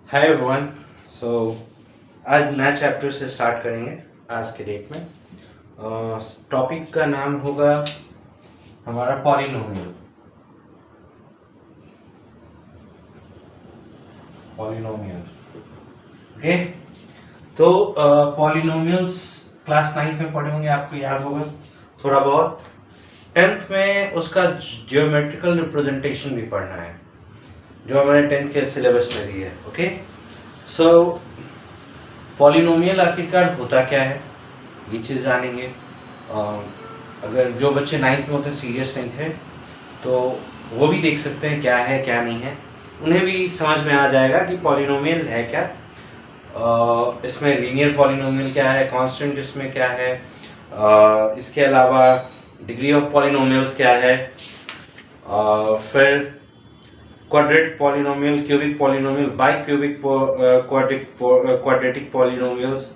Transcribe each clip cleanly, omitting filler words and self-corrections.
Hi everyone. सो आज नया chapter से स्टार्ट करेंगे आज के डेट में। टॉपिक का नाम होगा हमारा पॉलिनोमियल। ओके, तो पॉलिनोमियल्स क्लास 9th में पढ़े होंगे, आपको याद होगा थोड़ा बहुत। 10th में उसका जियोमेट्रिकल रिप्रेजेंटेशन भी पढ़ना है जो हमारे 10th के सिलेबस में भी है। ओके, सो पॉलिनोमियल आखिरकार होता क्या है ये चीज़ जानेंगे। अगर जो बच्चे 9th में होते हैं, सीरियस 9th है, तो वो भी देख सकते हैं क्या है क्या नहीं है, उन्हें भी समझ में आ जाएगा कि पॉलिनोमियल है क्या। इसमें लीनियर पॉलिनोमियल क्या है, कांस्टेंट इसमें क्या है, इसके अलावा डिग्री ऑफ पॉलिनोमियल्स क्या है, फिर quadratic polynomial, cubic polynomial, by cubic quadratic polynomials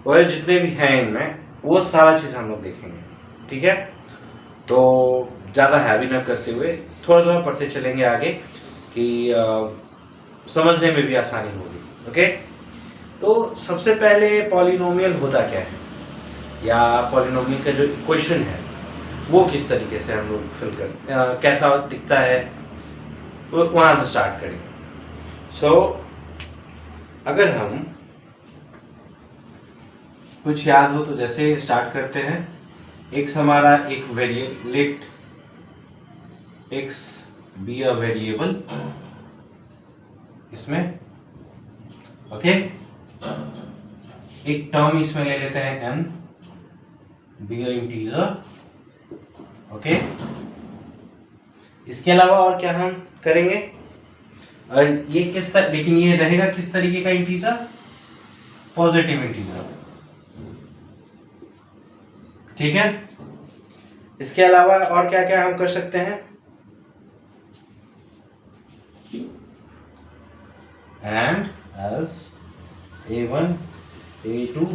और जितने भी हैं इनमें वो सारा चीज़ हम लोग देखेंगे। ठीक है, तो ज़्यादा हैवी ना करते हुए थोड़ा थोड़ा पढ़ते चलेंगे आगे कि समझने में भी आसानी होगी। ओके, तो सबसे पहले पॉलिनोमियल होता क्या है या पॉलिनोमियल का जो इक्वेशन है वो किस तरीके से हम लोग फिल कर कैसा दिखता है, वहाँ से स्टार्ट करेंगे। सो अगर हम कुछ याद हो तो जैसे स्टार्ट करते हैं, x हमारा एक variable, let x be a variable इसमें। ओके, एक टर्म इसमें ले लेते हैं n be a integer. Okay, इसके अलावा और क्या हम करेंगे, और ये लेकिन ये रहेगा किस तरीके का इंटीजर, पॉजिटिव इंटीजर। ठीक है, इसके अलावा और क्या क्या हम कर सकते हैं, and as a1 a2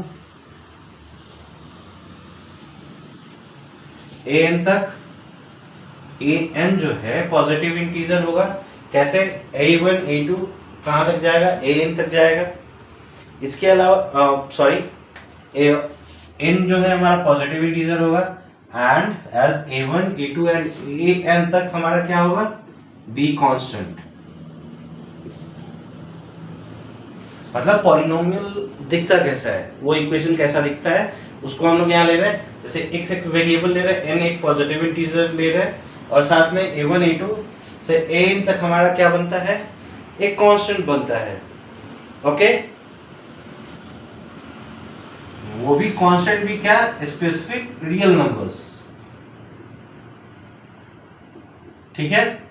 an तक, an जो है पॉजिटिव इंटीजर होगा। कैसे, a1 a2 कहाँ तक जाएगा, an तक जाएगा। इसके अलावा n जो है हमारा पॉजिटिव इंटीजर होगा, and as a1 a2 and an तक हमारा क्या होगा, b कांस्टेंट। मतलब पॉलिनोमियल दिखता कैसा है, वो इक्वेशन कैसा दिखता है, उसको हम लोग यहाँ ले रहे हैं। जैसे x एक वेरिएबल ले रहे हैं, n एक पॉजिटिव इंटीजर ले रहे हैं, और साथ में a1 a2 से an तक हमारा क्या बनता है, एक कांस्टेंट बनता है। ओके, वो भी कांस्टेंट भी क्या, स्पेसिफिक रियल नंबर्स। ठीक है,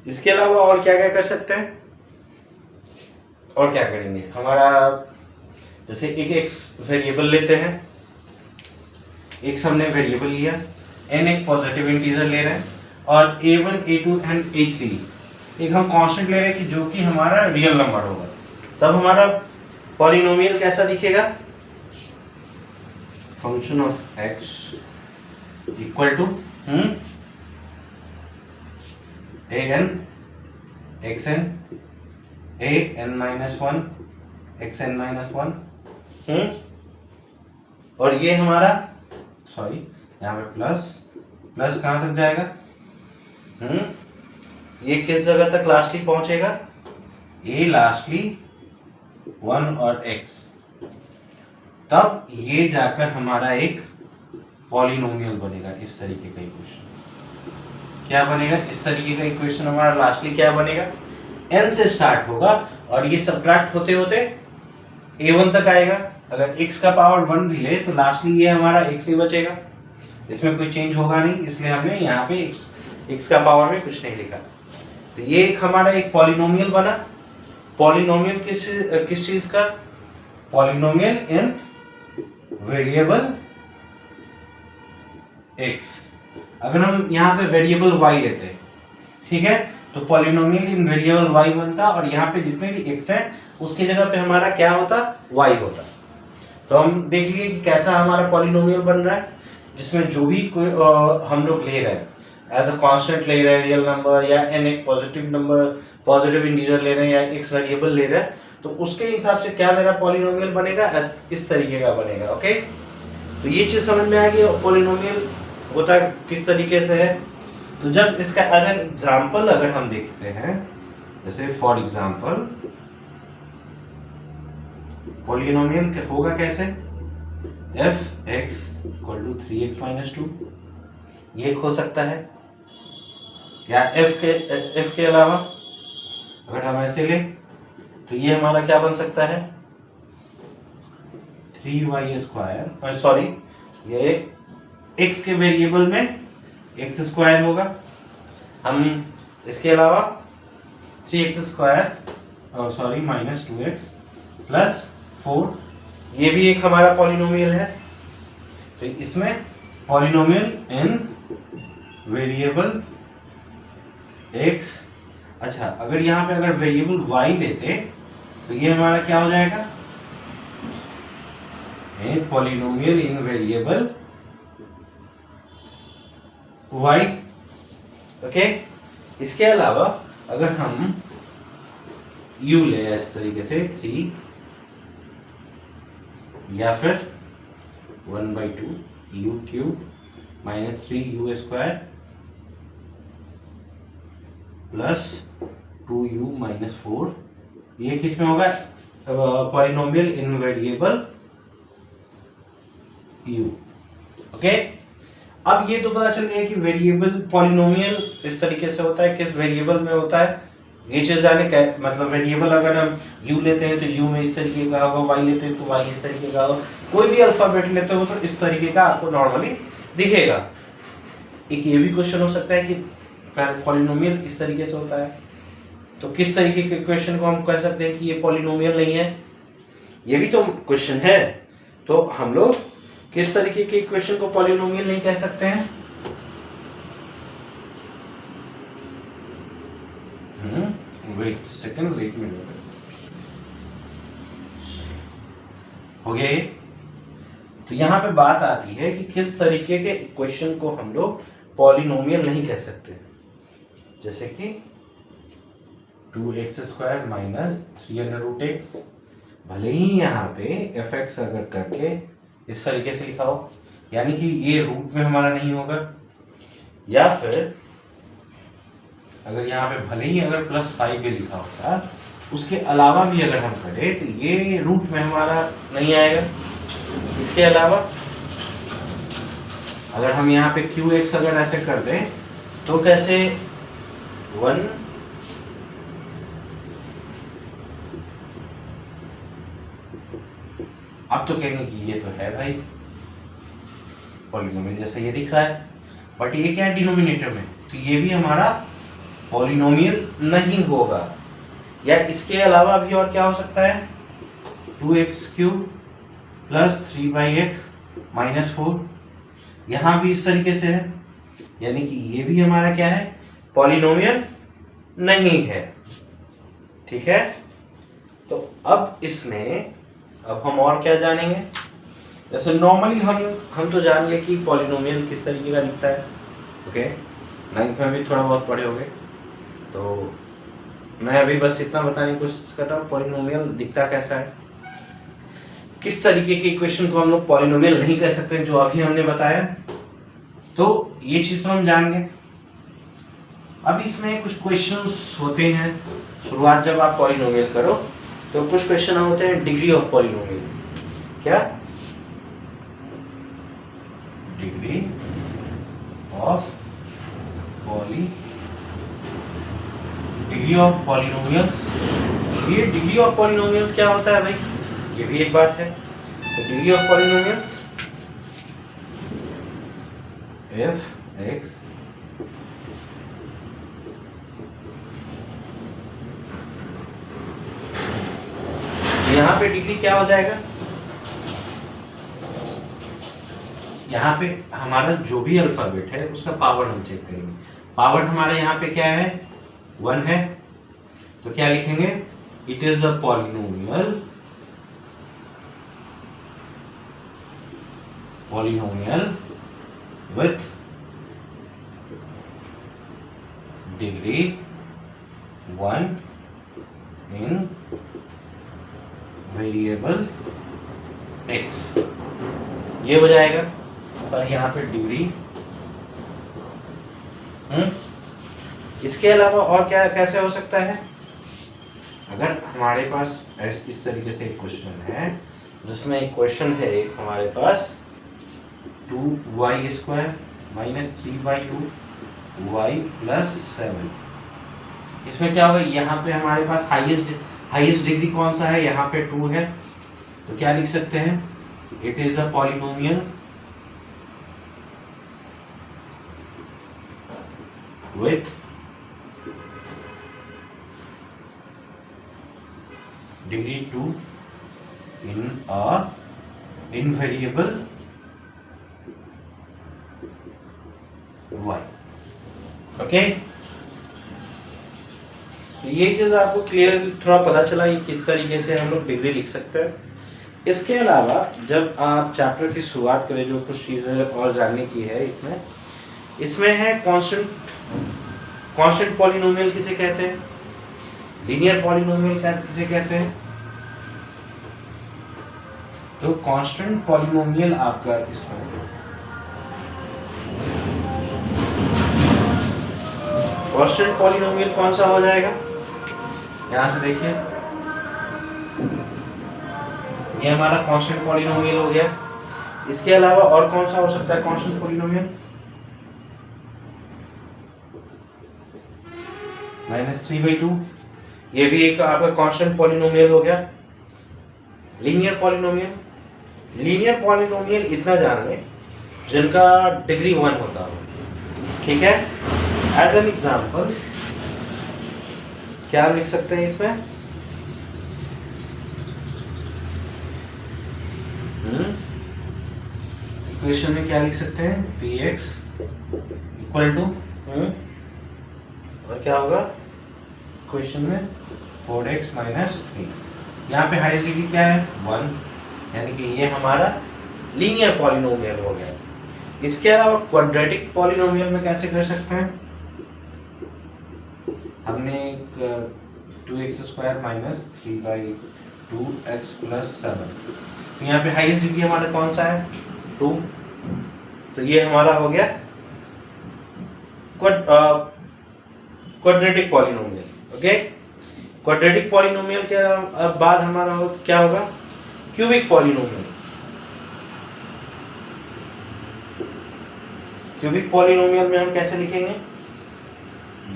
इसके अलावा और क्या क्या कर सकते हैं, और क्या करेंगे, हमारा जैसे एक x वेरिएबल लेते हैं, x हमने वेरिएबल लिया, n एक पॉजिटिव इंटीजर ले रहे हैं, और a1 a2 एंड a3 एक हम कांस्टेंट ले रहे हैं कि जो कि हमारा रियल नंबर होगा। तब हमारा पॉलिनोमियल कैसा दिखेगा, function of x equal to an xn an-1 xn-1 और ये हमारा यहाँ पे प्लस कहाँ तक जाएगा, ये किस जगह तक लास्टली पहुंचेगा, ये लास्टली 1 और x। तब ये जाकर हमारा एक पॉलिनोमियल बनेगा। इस तरीके का इक्वेशन क्या बनेगा, इस तरीके का इक्वेशन हमारा लास्टली क्या बनेगा, n से स्टार्ट होगा और ये सब्ट्रैक्ट होते होते a1 तक आएगा। अगर x का पावर 1 भी ले तो लास्टली ये हमारा x ही बचेगा, इसमें कोई चेंज होगा नहीं, इसलिए हमने यहाँ पे x का पावर में कुछ नहीं लिखा। तो ये एक हमारा एक पॉलिनोमियल बना। पॉलिनोमियल किस चीज का, पॉलिनोमियल इन वेरिएबल x। अगर हम यहाँ पे वेरिएबल y लेते हैं, ठीक है, तो पॉलिनोमियल इन वेरिएबल y बनता, और यहाँ पे जितने भी x है उसकी जगह पे हमारा क्या होता, y होता। तो हम देख लीजिए कि कैसा हमारा पॉलिनोमियल बन रहा है, जिसमें जो भी कोई हम लोग ले रहे हैं, एज अ कांस्टेंट ले रहे हैं रियल नंबर, या n एक पॉजिटिव नंबर, पॉजिटिव इंटीजर ले रहे हैं, या x वेरिएबल ले रहे हैं, तो उसके हिसाब से क्या मेरा पॉलिनोमियल बनेगा, इस तरीके का बनेगा। ओके, तो ये चीज समझ में आ गई पॉलिनोमियल होता किस तरीके से है। तो जब इसका एज एन एग्जांपल अगर हम देखते हैं, जैसे फॉर एग्जांपल पॉलिनोमियल होगा कैसे, f(x) = 3x - 2, ये हो सकता है, या f के अलावा अगर हम ऐसे ले तो ये हमारा क्या बन सकता है, 3y², सॉरी ये x के वेरिएबल में x² होगा, हम इसके अलावा 3x² सॉरी -2x + 4, ये भी एक हमारा पॉलिनोमियल है। तो इसमें पॉलिनोमियल इन वेरिएबल x, अच्छा अगर यहाँ पे अगर वेरिएबल y लेते तो ये हमारा क्या हो जाएगा, पॉलिनोमियल इन वेरिएबल y। ओके, इसके अलावा अगर हम u ले इस तरीके से 3, या फिर 1/2 u³ - 3u² + 2u - 4, ये किस में होगा, पॉलिनोमियल इन वेरिएबल u। ओके, अब ये तो पता चल गया कि वेरिएबल पॉलिनोमियल इस तरीके से होता है, किस वेरिएबल में होता है, ये चीज जाने का मतलब वेरिएबल अगर हम u लेते हैं तो u में इस तरीके का होगा, y लेते हैं तो y इस तरीके का होगा, कोई भी अल्फाबेट लेते हो तो इस तरीके का आपको नॉर्मली दिखेगा। एक ये भी क्वेश्चन हो सकता है कि पॉलिनोमियल इस तरीके से होता है, तो किस तरीके के क्वेश्चन को हम कह सकते हैं कि ये पॉलिनोमियल नहीं है, ये भी तो क्वेश्चन है। तो हम लोग किस तरीके के क्वेश्चन को पॉलिनोमियल नहीं कह सकते हैं, वेट सेकंड, वेट में हो गया ये। तो यहाँ पे बात आती है कि किस तरीके के क्वेश्चन को हम लोग पॉलिनोमियल नहीं कह सकते, जैसे कि 2x² - 3√x, भले ही यहाँ पे fx अगर करके इस तरीके से लिखा हो, यानी कि ये रूट में हमारा नहीं होगा, या फिर अगर यहाँ पे भले ही अगर +5 भी लिखा होता, उसके अलावा भी अगर हम करें तो ये रूट में हमारा नहीं आएगा। इसके अलावा अगर हम यहाँ पे qx अगर ऐसे कर दें तो कैसे 1 अब तो कहेंगे कि ये तो है भाई पॉलिनोमियल जैसे ये दिख रहा है, बट ये क्या है डिनोमिनेटर में, तो ये भी हमारा पॉलिनोमियल नहीं होगा। या इसके अलावा भी और क्या हो सकता है, 2x³ + 3x - 4, यहाँ भी इस तरीके से है, यानी कि ये भी हमारा क्या है, पॉलिनोमियल नहीं है। ठीक है, तो अब इसमें अब हम और क्या जानेंगे, जैसे नॉर्मली हम तो जान गए कि पॉलिनोमियल किस तरीके का दिखता है। ओके, 9th में भी थोड़ा बहुत पढ़े होंगे, तो मैं अभी बस इतना बताने की कोशिश कर रहा हूँ पॉलिनोमियल दिखता कैसा है, किस तरीके के इक्वेशन को हम लोग पॉलिनोमियल नहीं कह सकते जो अभी हमने बताया। तो ये चीज तो हम जान गए। अब इसमें कुछ क्वेश्चंस होते हैं, शुरुआत जब आप पॉलिनोमियल करो तो कुछ क्वेश्चन होते हैं डिग्री ऑफ पॉलिनोमियल। क्या, डिग्री ऑफ पॉलिनोमियल्स। ये डिग्री ऑफ पॉलिनोमियल्स क्या होता है भाई, ये भी एक बात है। तो डिग्री ऑफ पॉलिनोमियल्स f(x) यहाँ पे डिग्री क्या हो जाएगा, यहाँ पे हमारा जो भी अल्फाबेट है उसका पावर हम चेक करेंगे। पावर हमारे यहाँ पे क्या है, 1 है, तो क्या लिखेंगे, it is a polynomial with degree 1 in variable x, ये हो जाएगा। और यहाँ पे डिग्री। इसके अलावा और क्या कैसे हो सकता है? अगर हमारे पास इस तरीके से एक क्वेश्चन है, जिसमें एक क्वेश्चन है एक हमारे पास 2y² माइनस 3/2 y प्लस 7, इसमें क्या होगा? यहाँ पे हमारे पास हाईएस्ट डिग्री कौन सा है? यहाँ पे 2 है, तो क्या लिख सकते हैं? It is a polynomial with degree 2 in a invariable y. Okay, तो ये चीज आपको क्लियर थोड़ा पता चला ये किस तरीके से हम लोग डिग्री लिख सकते हैं। इसके अलावा जब आप चैप्टर की शुरुआत करें, जो कुछ चीजें और जानने की है इसमें है कांस्टेंट पॉलिनोमियल किसे कहते हैं, लीनियर पॉलिनोमियल किसे कहते हैं। तो कांस्टेंट पॉलिनोमियल आपका इसमें कांस्टेंट पॉलिनोमियल कौन सा हो जाएगा? यहां से देखिए, ये हमारा कांस्टेंट पॉलिनोमियल हो गया। इसके अलावा और कौन सा हो सकता है कांस्टेंट पॉलिनोमियल? -3/2, ये भी एक आपका कांस्टेंट पॉलिनोमियल हो गया। लीनियर पॉलिनोमियल इतना जान लें जिनका डिग्री 1 होता हो, ठीक है। एज एन एग्जांपल क्या लिख सकते हैं इसमें? इक्वेशन में क्या लिख सकते हैं? px इक्वल टू और क्या होगा क्वेश्चन में 4x माइनस 3। यहाँ पे हाईएस्ट डिग्री क्या है? 1, यानी कि ये हमारा लीनियर पॉलिनोमियल हो गया। इसके अलावा क्वाड्रेटिक पॉलिनोमियल में कैसे कर सकते हैं? हमने एक 2x² माइनस 3/2x प्लस 7, यहाँ पे हाईएस्ट डिग्री हमारा कौन सा है? 2, तो ये हमारा हो गया quadratic polynomial. Okay, quadratic polynomial के बाद हमारा क्या होगा? Cubic polynomial. क्यूबिक पॉलिनोमियल में हम कैसे लिखेंगे?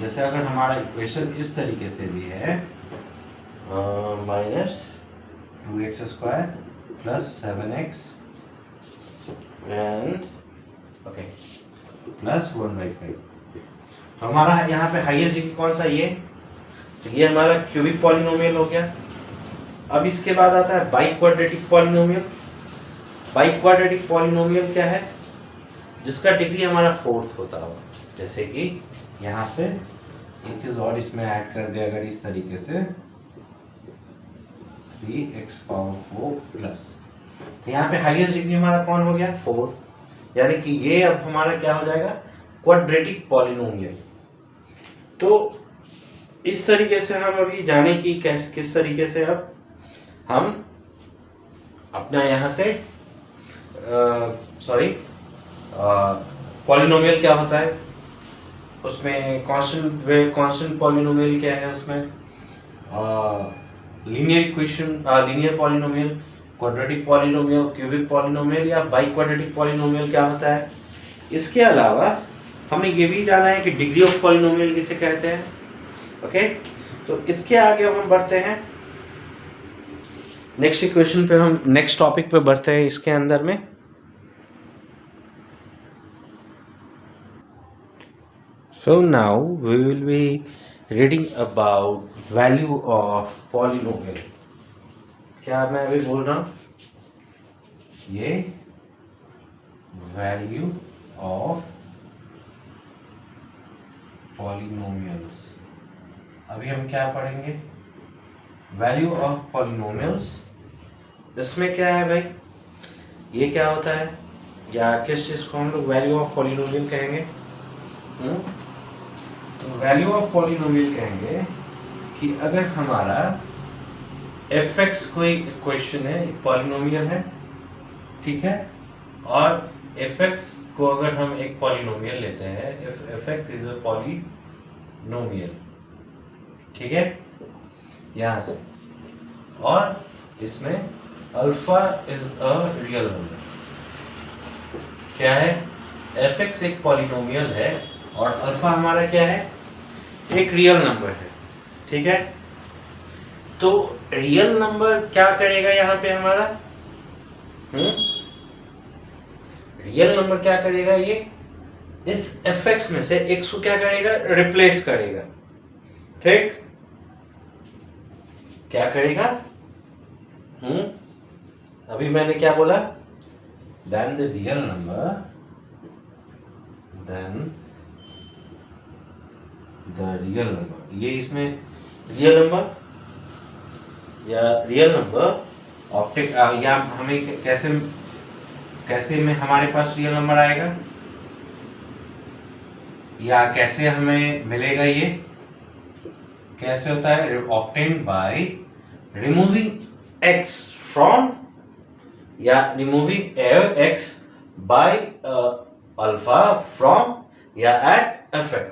जैसे अगर हमारा इक्वेशन इस तरीके से भी है -2x² plus 7x and okay plus 1/5, तो हमारा यहाँ पे हाईएस्ट डिग्री कौन सा? ये, तो ये हमारा क्यूबिक पॉलिनोमियल हो गया। अब इसके बाद आता है by quadratic polynomial. By quadratic polynomial क्या है? जिसका डिग्री हमारा 4th होता हो। जैसे कि यहाँ से एक चीज और इसमें ऐड कर दे, अगर इस तरीके से 3x⁴ प्लस, तो यहाँ पे हाईएस्ट डिग्री हमारा कौन हो गया? 4, यानी कि ये अब हमारा क्या हो जाएगा? Quadratic polynomial. तो इस तरीके से हम अभी जाने की किस तरीके से अब हम अपना यहाँ से पॉलिनोमियल क्या होता है, उसमें कांस्टेंट पॉलिनोमियल क्या है, उसमें linear polynomial, quadratic polynomial, cubic polynomial या बाई क्वाड्रेटिक पॉलिनोमियल क्या होता है। इसके अलावा हमने ये भी जाना है कि डिग्री ऑफ पॉलिनोमियल किसे कहते हैं। ओके, तो इसके आगे हम बढ़ते हैं नेक्स्ट इक्वेशन पे, हम नेक्स्ट टॉपिक पे बढ़ते हैं इसके अंदर में। So now we will be reading about value of polynomial। क्या मैं अभी बोल रहा हूँ? ये value of polynomials। अभी हम क्या पढ़ेंगे? value of polynomials। इसमें क्या है भाई? ये क्या होता है, या किस चीज को हम लोग value of polynomial कहेंगे? तो वैल्यू ऑफ पॉलिनोमियल कहेंगे कि अगर हमारा fx कोई इक्वेशन है, पॉलिनोमियल है, ठीक है, और fx को अगर हम एक पॉलिनोमियल लेते हैं, if fx is a polynomial, ठीक है, यहां से, और इसमें alpha is a real number, क्या है, fx एक पॉलिनोमियल है और अल्फा हमारा क्या है, एक रियल नंबर है, ठीक है। तो रियल नंबर क्या करेगा यहाँ पे हमारा, रियल नंबर क्या करेगा, ये इस fx में से x को क्या करेगा, रिप्लेस करेगा, ठीक, क्या करेगा, अभी मैंने क्या बोला, then the real number, then the real number, ये इसमें रियल नंबर या रियल नंबर ऑप्टिक, या हमें कैसे में हमारे पास रियल नंबर आएगा, या कैसे हमें मिलेगा, ये कैसे होता है, obtained by removing x from, या removing x by alpha from या at fx,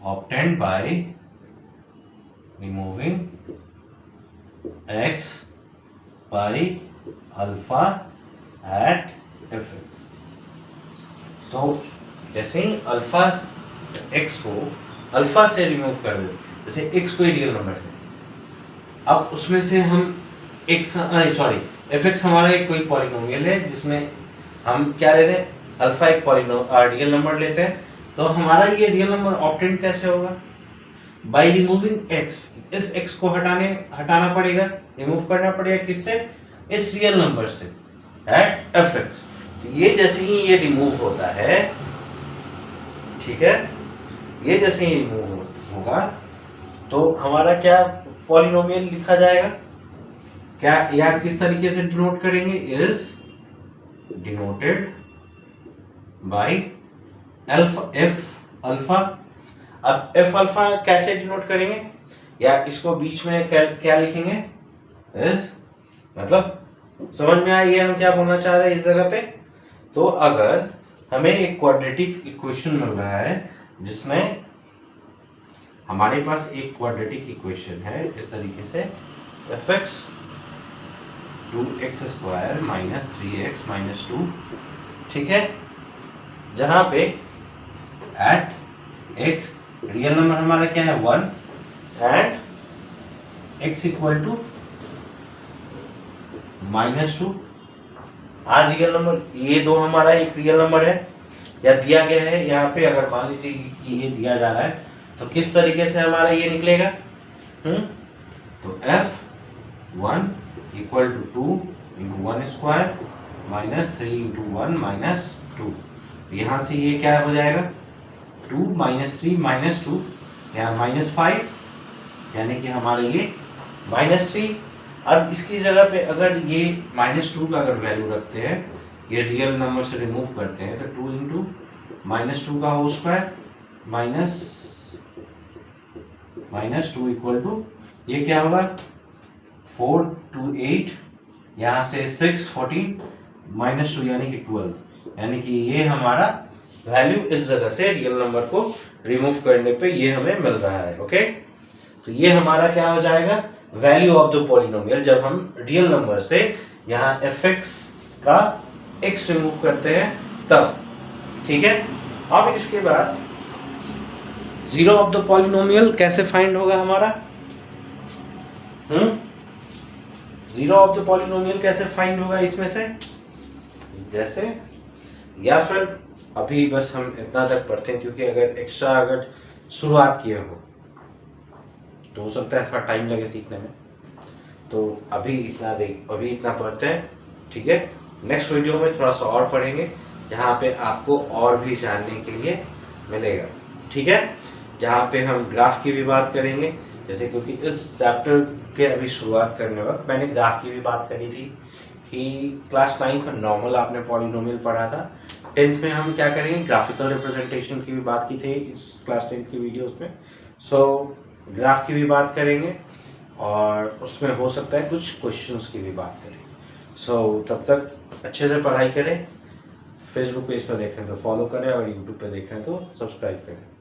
obtained by removing x by alpha at fx। तो जैसे ही अल्फा x को अल्फा से रिमूव कर दे, जैसे x कोई रियल नंबर है, अब उसमें से हम fx हमारा एक कोई पॉलिनोमियल है जिसमें हम क्या ले रहे हैं, अल्फा एक रियल नंबर लेते हैं, तो हमारा ये रियल नंबर ऑब्टेन कैसे होगा, बाय रिमूविंग x, इस x को हटाना पड़ेगा, रिमूव करना पड़ेगा, किससे, इस रियल नंबर से एट fx। ये जैसे ही ये रिमूव होता है, ठीक है, ये जैसे ही रिमूव होगा तो हमारा क्या पॉलिनोमियल लिखा जाएगा, क्या, या किस तरीके से डिनोट करेंगे, इज डिनोटेड बाय अल्फा। अब एफ अल्फा कैसे डिनोट करेंगे, या इसको बीच में क्या लिखेंगे, मतलब समझ में आया ये हम क्या बोलना चाह रहे हैं इस जगह पे। तो अगर हमें एक क्वाड्रेटिक इक्वेशन मिल रहा है जिसमें हमारे पास एक क्वाड्रेटिक इक्वेशन है इस तरीके से, fx 2x² - 3x - 2, ठीक है, जहां पे एट x रियल नंबर हमारा क्या है 1 and x equal to -2, R real number, ये दो हमारा एक रियल नंबर है या दिया गया है यहाँ पे, अगर मान लीजिए कि ये दिया जा रहा है तो किस तरीके से हमारा ये निकलेगा, तो f1 इक्वल टू 2 × 1² - 3 × 1 - 2, यहाँ से ये क्या हो जाएगा 2 - 3 - 2 यहाँ -5, यानी कि हमारे ये -3। अब इसकी जगह पे अगर ये -2 का अगर वैल्यू रखते हैं, ये रियल नंबर से रिमूव करते हैं, तो 2 × -2 का होल स्क्वायर -2 इक्वल टू ये क्या होगा 4 2 8, यहाँ से 6 14 -2 यानी कि 12, यानी कि ये हमारा वैल्यू इस जगह से रियल नंबर को रिमूव करने पे ये हमें मिल रहा है। ओके, तो ये हमारा क्या हो जाएगा वैल्यू ऑफ द पॉलिनोमियल, जब हम रियल नंबर से यहाँ fx का x रिमूव करते हैं तब, ठीक है। अब इसके बाद जीरो ऑफ द पॉलिनोमियल कैसे फाइंड होगा हमारा, जीरो ऑफ द पॉलिनोमियल कैसे फाइंड होगा इसमें से, जैसे, या फिर अभी बस हम इतना तक पढ़ते हैं क्योंकि अगर एक्स्ट्रा अगर शुरुआत किए हो तो हो सकता है थोड़ा टाइम लगे सीखने में, तो अभी इतना पढ़ते हैं, ठीक है। नेक्स्ट वीडियो में थोड़ा सा और पढ़ेंगे जहाँ पे आपको और भी जानने के लिए मिलेगा, ठीक है, जहाँ पे हम ग्राफ की भी बात करेंगे, जैसे क्योंकि इस चैप्टर के अभी शुरुआत करने वक्त मैंने ग्राफ की भी बात करी थी कि क्लास 9 में नॉर्मल आपने पॉलिनोमियल पढ़ा था, 10th में हम क्या करेंगे, ग्राफिकल रिप्रेजेंटेशन की भी बात की थी इस क्लास 10th की वीडियोस में। सो ग्राफ की भी बात करेंगे और उसमें हो सकता है कुछ क्वेश्चंस की भी बात करें। सो तब तक अच्छे से पढ़ाई करें। फेसबुक पेज पर देख रहे हैं तो फॉलो करें और यूट्यूब पे देख रहे हैं तो सब्सक्राइब करें।